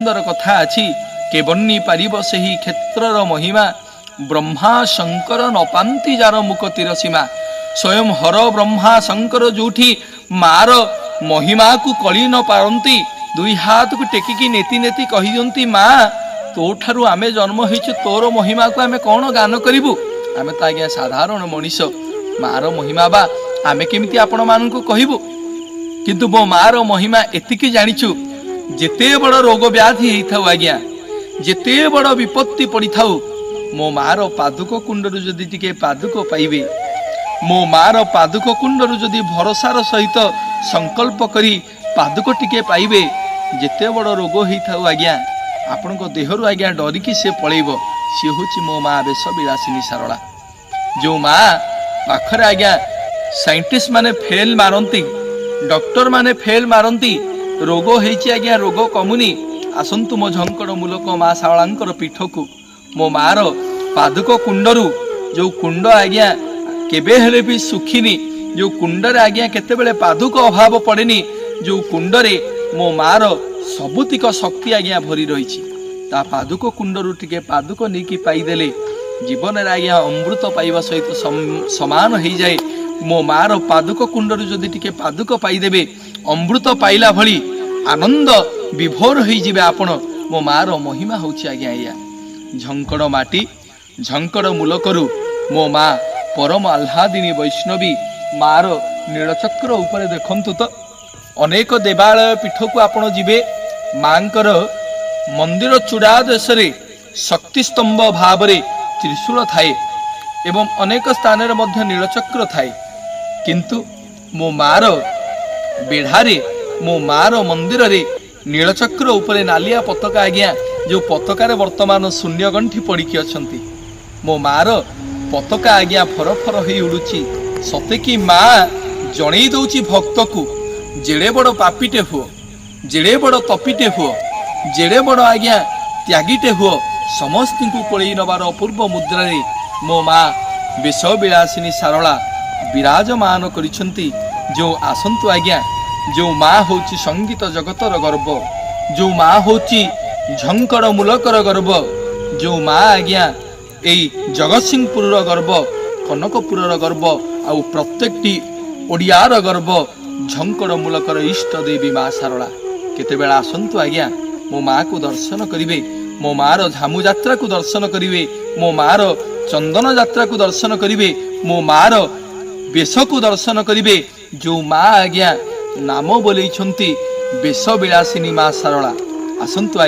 सुंदर कथा अच्छी के बन्नी पारिब सही क्षेत्रर महिमा ब्रह्मा शंकर न पांति जार मुक तीर सीमा स्वयं हर ब्रह्मा शंकर जोठी मार महिमा को कली न पारती दुई हाथ को टेकिकी नेति नेति कही दियंती माँ तो ठारू आमे जन्म होइछु तोर महिमा को आमे कौन गान करिबु आमे तो आज्ञा साधारण मनीष मार महिमा बा आमे केमिति आपण मानकु कहिबु किंतु मो मार महिमा एतिकी जानिछु जेते बड़ रोग व्याधि होता आज्ञा जेते बड़ विपत्ति पड़ी थाउ मो मार पादुक कुंडरू जदि टिके पादुक पाइबे मो मार पादुक कुंडरू जदि भरोसार सहित संकल्प करी पादुक टिके पाइबे जेते बड़ रोग होता आज्ञा आपण देहरु आज्ञा डरिकी से पलैब सी हूँ मो माँ बेश विलासिनी सारला जो माँ पाखरे आज्ञा साइंटिस्ट माने फेल मारती डॉक्टर माने फेल मारती रोग होइछि आज्ञा रोग कमुनी आसंतु मो झंकड़ मूलक माँ शारलांकर पीठ को मो मार पादुक कुंडरू जो कुंड आज्ञा केबे हेले भी सुखिनी जो कुंडर आज्ञा केतेबेले पादुक अभाव पड़ेनी जो कुंडरे मो मार सबुतिक शक्ति आज्ञा भरी रही ता पादुक कुंडरू टिके पादुक नीकी पाइदेले जीवन आज्ञा अमृत पाइबा सहित समान हो जाए मो मार पादुक कुंडरू जदि टिके पादुक पाइदेबे अमृत पाइला भली आनंद विभोर हो जिबे आपण मो मार महिमा होछि आज्ञा या झंकड़ माटी झंकड़ मूलकरू मो माँ परम आह्लादिनी वैष्णवी मार नीलचक्र उपरे देखंतु तो अनेक देवालय पीठ को आपण जिबे मांकर मंदिर चूड़ा देश शक्ति स्तंभ भाव त्रिशूल थाए एवं अनेक स्थान रे नीलचक्र थाए किंतु मो मार बेढ़ारे मो मार मंदिर रे नीलचक्र उपरे नालिया पताका आज्ञा जो पताकार वर्तमान शून्य गंठी पड़िकी अछंती मो मार पताका आज्ञा फर फर हो उड़ुची सते कि माँ जणई दउची भक्त को जेड़े बड़ पापीटे हुओ जेड़े बड़ तपीटे हुओ जेड़े बड़ आज्ञा त्यागीटे हुओ समस्त को कोलई नबार अपूर्व मुद्रा रे मो माँ बेश विलासिनी सारला विराजमान करिसंती जो आसंतु आज्ञा जो माँ होची संगीत जगतर गर्व जो माँ होची झंकड़ मूलकर गर्व जो माँ आज्ञा एई जगतसिंहपुर गर्व कनकपुर गर्व आउ प्रत्येकटी ओडियार गर्व झंकड़ मूलकर इष्ट देवी माँ सारला केतेबेला आसंतु आज्ञा मो माँ को दर्शन करिवे मो मार झामु यात्रा को दर्शन करिवे मो मार चंदन यात्रा को दर्शन करिवे मो मार बेश को दर्शन करिवे जो माँ आज्ञा नाम बोलैछंती बेश विलासिनी माँ सारला आसंतु आज्ञा।